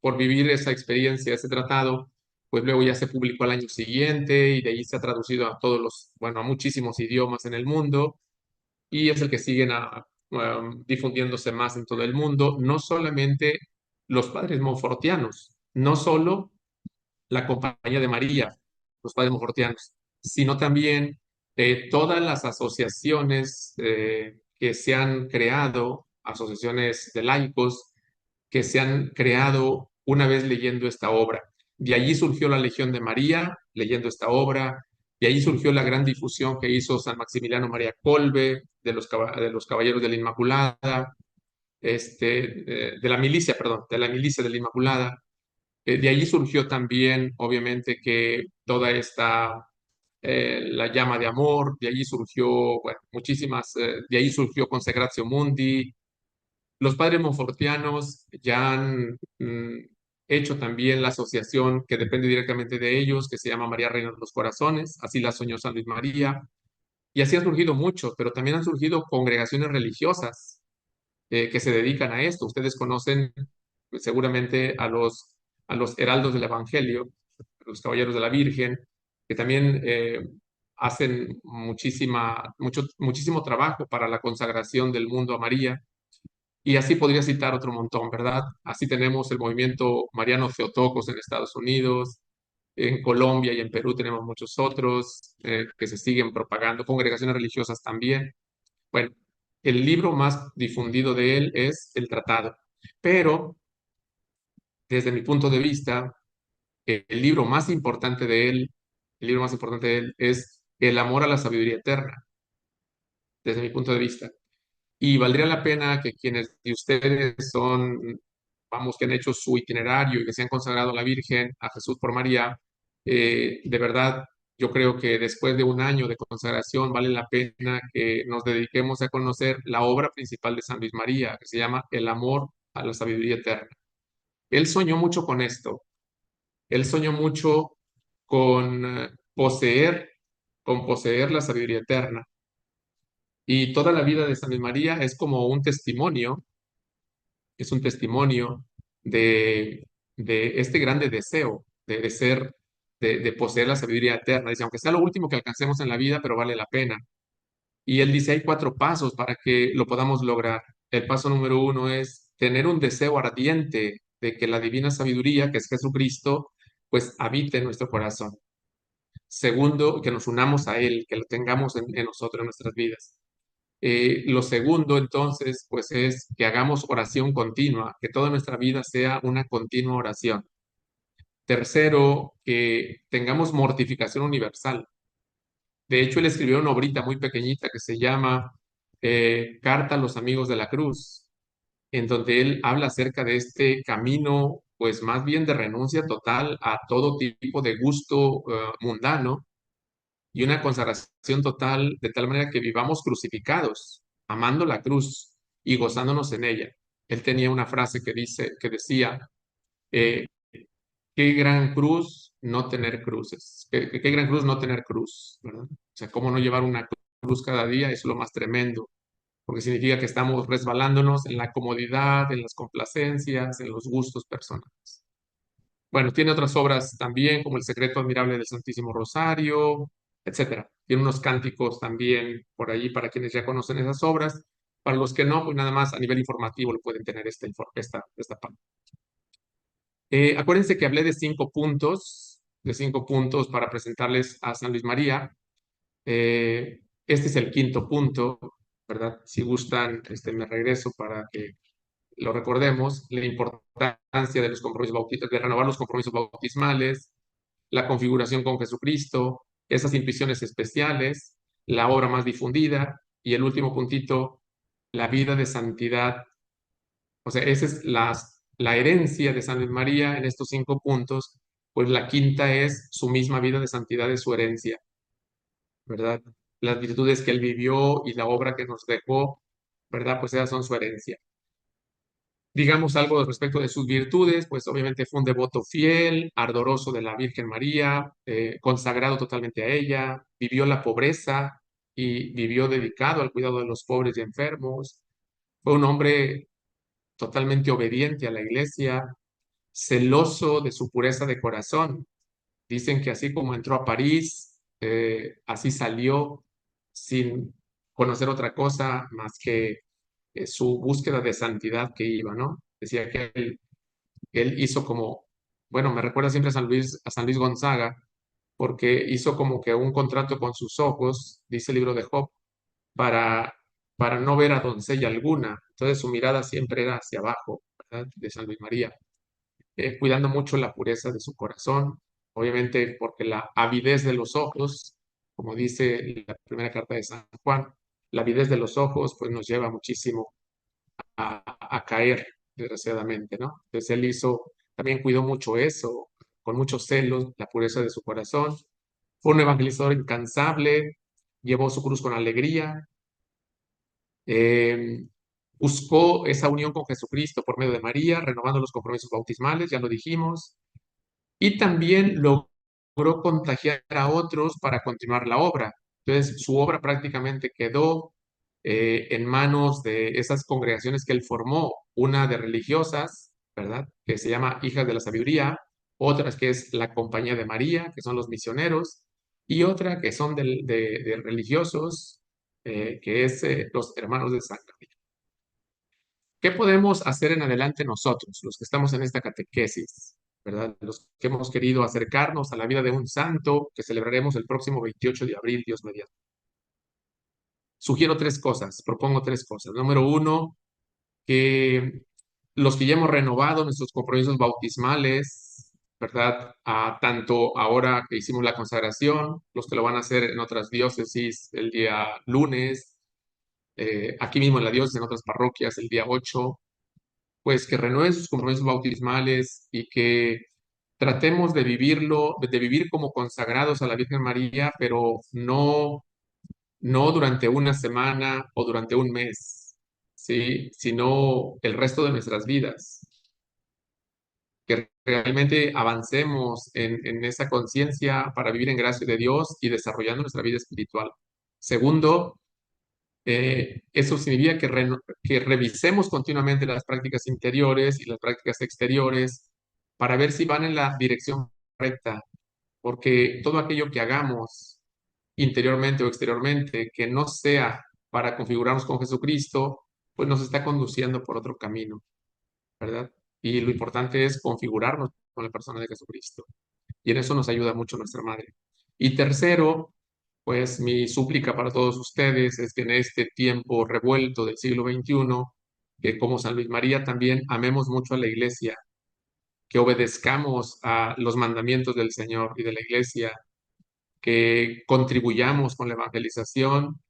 por vivir esa experiencia, ese tratado, pues luego ya se publicó al año siguiente y de ahí se ha traducido a bueno, a muchísimos idiomas en el mundo y es el que siguen difundiéndose más en todo el mundo, no solamente los padres monfortianos, no solo la Compañía de María, los padres monfortianos, sino también todas las asociaciones que se han creado, asociaciones de laicos que se han creado una vez leyendo esta obra. De allí surgió la Legión de María, leyendo esta obra, de allí surgió la gran difusión que hizo San Maximiliano María Kolbe, de los Caballeros de la Inmaculada, de la milicia, perdón, de la milicia de la Inmaculada. De allí surgió también, obviamente, que toda esta, la llama de amor, de allí surgió, bueno, de allí surgió Consecratio Mundi. Los padres monfortianos ya han hecho también la asociación que depende directamente de ellos, que se llama María Reina de los Corazones, así la soñó San Luis María, y así han surgido muchos, pero también han surgido congregaciones religiosas que se dedican a esto. Ustedes conocen pues, seguramente a los heraldos del Evangelio, los caballeros de la Virgen, que también hacen muchísimo trabajo para la consagración del mundo a María. Y así podría citar otro montón, ¿verdad? Así tenemos el movimiento Mariano Theotokos en Estados Unidos, En Colombia y en Perú tenemos muchos otros que se siguen propagando, congregaciones religiosas también. Bueno, el libro más difundido de él es el Tratado, pero desde mi punto de vista, el libro más importante de él, el libro más importante de él es El amor a la sabiduría eterna, desde mi punto de vista. Y valdría la pena que quienes de ustedes son, vamos, que han hecho su itinerario y que se han consagrado a la Virgen, a Jesús por María, de verdad, yo creo que después de un año de consagración vale la pena que nos dediquemos a conocer la obra principal de San Luis María, que se llama El amor a la sabiduría eterna. Él soñó mucho con esto. Él soñó mucho con poseer la sabiduría eterna. Y toda la vida de San Luis María es como un testimonio, es un testimonio de este grande deseo de ser, de poseer la sabiduría eterna. Dice, aunque sea lo último que alcancemos en la vida, pero vale la pena. Y él dice, hay 4 pasos para que lo podamos lograr. El paso número 1 es tener un deseo ardiente de que la divina sabiduría, que es Jesucristo, pues habite en nuestro corazón. Segundo, que nos unamos a Él, que lo tengamos en nosotros, en nuestras vidas. Lo segundo, entonces, pues es que hagamos oración continua, que toda nuestra vida sea una continua oración. Tercero, que tengamos mortificación universal. De hecho, él escribió una obrita muy pequeñita que se llama Carta a los amigos de la cruz, en donde él habla acerca de este camino, pues más bien de renuncia total a todo tipo de gusto mundano y una consagración total de tal manera que vivamos crucificados, amando la cruz y gozándonos en ella. Él tenía una frase que decía, eh, qué gran cruz no tener cruces, qué gran cruz no tener cruz, ¿verdad? O sea, cómo no llevar una cruz cada día es lo más tremendo, porque significa que estamos resbalándonos en la comodidad, en las complacencias, en los gustos personales. Bueno, tiene otras obras también, como El secreto admirable del Santísimo Rosario, etcétera. Tiene unos cánticos también por ahí para quienes ya conocen esas obras. Para los que no, pues nada más a nivel informativo lo pueden tener esta parte. Acuérdense que hablé de 5 puntos para presentarles a San Luis María. Este es el 5.º punto, ¿verdad? Si gustan, me regreso para que lo recordemos, la importancia de los compromisos de renovar los compromisos bautismales, la configuración con Jesucristo, esas impresiones especiales, la obra más difundida y el último puntito, la vida de santidad. O sea, esa es la herencia de San Luis María en estos 5 puntos, pues la quinta es su misma vida de santidad de su herencia, ¿verdad? Las virtudes que él vivió y la obra que nos dejó, ¿verdad? Pues esas son su herencia. Digamos algo respecto de sus virtudes, pues obviamente fue un devoto fiel, ardoroso de la Virgen María, consagrado totalmente a ella, vivió la pobreza y vivió dedicado al cuidado de los pobres y enfermos. Fue un hombre totalmente obediente a la iglesia, celoso de su pureza de corazón. Dicen que así como entró a París, así salió sin conocer otra cosa más que su búsqueda de santidad que iba, ¿no? Decía que él hizo como, bueno, me recuerda siempre a San Luis Gonzaga, porque hizo como que un contrato con sus ojos, dice el libro de Job, para, para no ver a doncella alguna. Entonces su mirada siempre era hacia abajo, ¿verdad? De San Luis María, cuidando mucho la pureza de su corazón, obviamente porque la avidez de los ojos, como dice la primera carta de San Juan, la avidez de los ojos pues nos lleva muchísimo a caer, desgraciadamente, ¿no? Entonces él también cuidó mucho eso, con muchos celos, la pureza de su corazón. Fue un evangelizador incansable, llevó su cruz con alegría, eh, buscó esa unión con Jesucristo por medio de María, renovando los compromisos bautismales, ya lo dijimos, y también logró contagiar a otros para continuar la obra. Entonces, su obra prácticamente quedó en manos de esas congregaciones que él formó, una de religiosas, ¿verdad? Que se llama Hijas de la Sabiduría, otras que es la Compañía de María, que son los misioneros, y otra que son de religiosos, que es los Hermanos de San Gabriel. ¿Qué podemos hacer en adelante nosotros, los que estamos en esta catequesis? ¿verdad? Los que hemos querido acercarnos a la vida de un santo que celebraremos el próximo 28 de abril, Dios mediante. Sugiero tres cosas, propongo tres cosas. Número uno, que los que ya hemos renovado nuestros compromisos bautismales, ¿verdad? Tanto ahora que hicimos la consagración, los que lo van a hacer en otras diócesis el día lunes, aquí mismo en la diócesis, en otras parroquias el día 8, pues que renueven sus compromisos bautismales y que tratemos de vivirlo, de vivir como consagrados a la Virgen María, pero no durante una semana o durante un mes, ¿sí? Sino el resto de nuestras vidas. Que realmente avancemos en esa conciencia para vivir en gracia de Dios y desarrollando nuestra vida espiritual. Segundo, eso significa que revisemos continuamente las prácticas interiores y las prácticas exteriores para ver si van en la dirección correcta, porque todo aquello que hagamos interiormente o exteriormente que no sea para configurarnos con Jesucristo, pues nos está conduciendo por otro camino, ¿verdad? Y lo importante es configurarnos con la persona de Jesucristo. Y en eso nos ayuda mucho nuestra Madre. Y tercero, pues mi súplica para todos ustedes es que en este tiempo revuelto del siglo XXI, que como San Luis María también amemos mucho a la Iglesia, que obedezcamos a los mandamientos del Señor y de la Iglesia, que contribuyamos con la evangelización,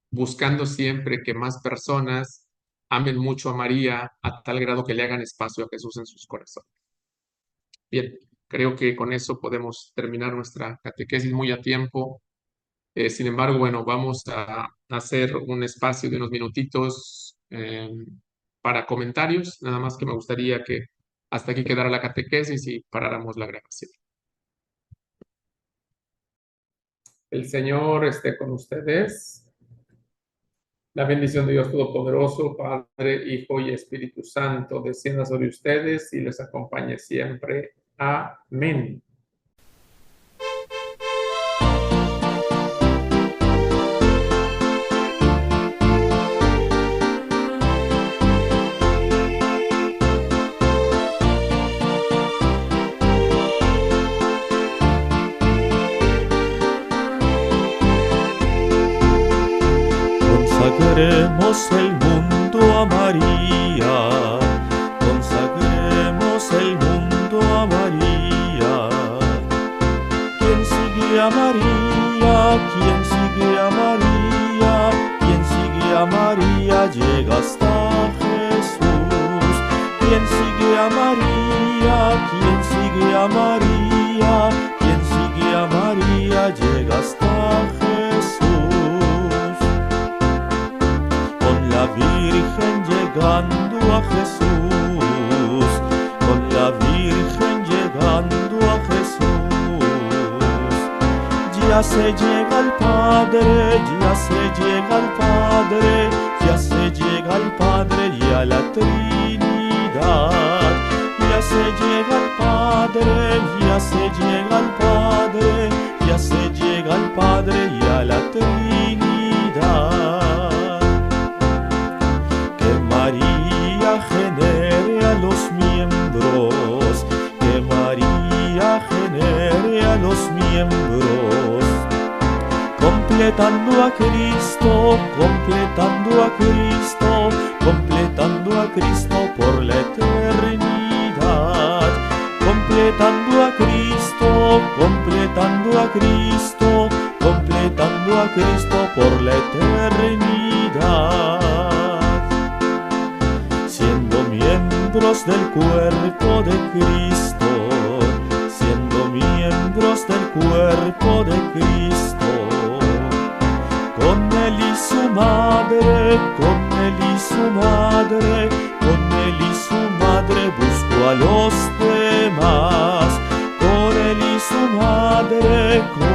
buscando siempre que más personas amen mucho a María a tal grado que le hagan espacio a Jesús en sus corazones. Bien, creo que con eso podemos terminar nuestra catequesis muy a tiempo. Sin embargo, bueno, vamos a hacer un espacio de unos minutitos para comentarios. Nada más que me gustaría que hasta aquí quedara la catequesis y paráramos la grabación. El Señor esté con ustedes. La bendición de Dios Todopoderoso, Padre, Hijo y Espíritu Santo, descienda sobre ustedes y les acompañe siempre. Amén. Consagremos el mundo a María, consagremos el mundo a María. ¿Quién sigue a María? ¿Quién sigue a María? ¿Quién sigue a María? Llega hasta Jesús. ¿Quién sigue a María? ¿Quién sigue a María? ¿Quién sigue a María? Llega hasta Jesús. La Virgen llegando a Jesús, con la Virgen llegando a Jesús. Ya se llega al Padre, ya se llega al Padre, ya se llega al Padre y a la Trinidad. Ya se llega al Padre, ya se llega al Padre, ya se llega al Padre y a la Trinidad. María genere a los miembros, que María genere a los miembros, completando a Cristo, completando a Cristo, completando a Cristo por la eternidad, completando a Cristo, completando a Cristo, completando a Cristo por la eternidad. Miembros del cuerpo de Cristo, siendo miembros del cuerpo de Cristo, con él y su madre, con él y su madre, con él y su madre busco a los demás, con él y su madre, con